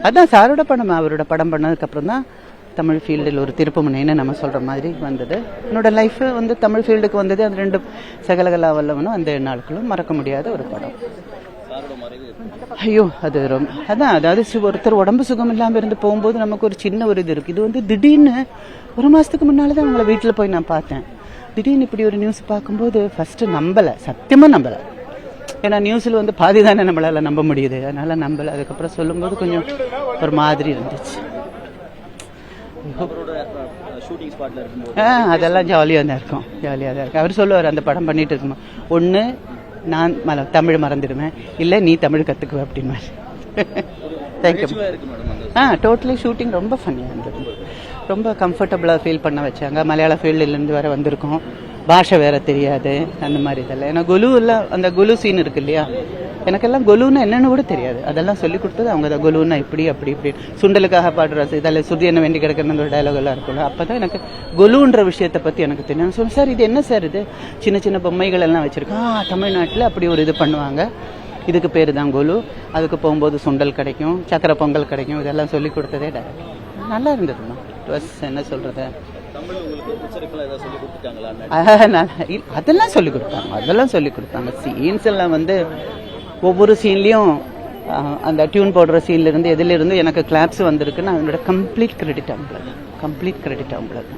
அதான் சாரோட படம், அவரோட படம் பண்ணதுக்கப்புறம் தான் தமிழ் ஃபீல்டில் ஒரு திருப்பு முனைன்னு நம்ம சொல்கிற மாதிரி வந்தது. என்னோட லைஃப் வந்து தமிழ் ஃபீல்டுக்கு வந்தது அந்த 2 சகலகலா வல்லவனும் அந்த நாட்களும் மறக்க முடியாத ஒரு படம். ஐயோ அது ரொம்ப அதான், அதாவது ஒருத்தர் உடம்பு சுகம் இல்லாமல் இருந்து போகும்போது நமக்கு ஒரு சின்ன ஒரு இது இருக்குது. இது வந்து திடீர்னு 1 மாதத்துக்கு முன்னால் தான் அவங்கள வீட்டில் போய் நான் பார்த்தேன். திடீர்னு இப்படி ஒரு நியூஸ் பார்க்கும்போது ஃபஸ்ட்டு நம்பலை, சத்தியமாக நம்பலை. ஏன்னா நியூஸில் வந்து பாதி தானே நம்மளால் நம்ப முடியுது, அதனால் நம்பலை. அதுக்கப்புறம் சொல்லும்போது கொஞ்சம் ஒரு மாதிரி இருந்துச்சு. அதெல்லாம் ஜாலியாக தான் இருக்கும், ஜாலியாக தான் இருக்கும். அவர் சொல்லுவார் அந்த படம் பண்ணிட்டு இருக்குமா, ஒன்று நான் தமிழ் மறந்துடுவேன், இல்லை நீ தமிழ் கற்றுக்குவ அப்படின்னு. தேங்க்யூ. டோட்டலி ஷூட்டிங் ரொம்ப ஃபன்னியாக இருந்தது, ரொம்ப கம்ஃபர்டபுளாக ஃபீல் பண்ண வச்சாங்க. மலையாள ஃபீல்டுலேருந்து வேறு வந்திருக்கோம், பாஷை வேறு தெரியாது, அந்த மாதிரி இதெல்லாம். ஏன்னா கொலுவெல்லாம் அந்த கொலு சீன் இருக்கு இல்லையா, எனக்கெல்லாம் கொலுன்னா என்னென்னு கூட தெரியாது. அதெல்லாம் சொல்லி கொடுத்தது அவங்க தான். கொலுன்னா இப்படி அப்படி இப்படி சுண்டலுக்காக பாடுற இதெல்லாம் சுதி என்ன வேண்டி கிடக்குன்னு ஒரு டைலாக் எல்லாம் இருக்கும்ல, அப்போ தான் எனக்கு கொலுன்ற விஷயத்தை பற்றி எனக்கு தெரியும். சொல்லுவேன் சார் இது என்ன சார், இது சின்ன சின்ன பொம்மைகள் எல்லாம் வச்சுருக்கோம், தமிழ்நாட்டில் அப்படி ஒரு இது பண்ணுவாங்க, இதுக்கு பேர் தான் கொலு, அதுக்கு போகும்போது சுண்டல் கிடைக்கும், சக்கரை பொங்கல் கிடைக்கும், இதெல்லாம் சொல்லி கொடுத்ததே டைரக்ட். நல்லா இருந்ததுமா. என்ன சொல்கிறது, அதெல்லாம் சொல்லி கொடுத்தாங்க, அதெல்லாம் சொல்லி கொடுத்தாங்க. சீன்ஸ் எல்லாம் வந்து ஒவ்வொரு சீன்லேயும் அந்த டியூன் போடுற சீன்லேருந்து எதுலேருந்து எனக்கு கிளாப்ஸ் வந்திருக்குன்னு அதனோட கம்ப்ளீட் கிரெடிட் அவங்களுக்கு, கம்ப்ளீட் கிரெடிட் அவங்களுக்கு.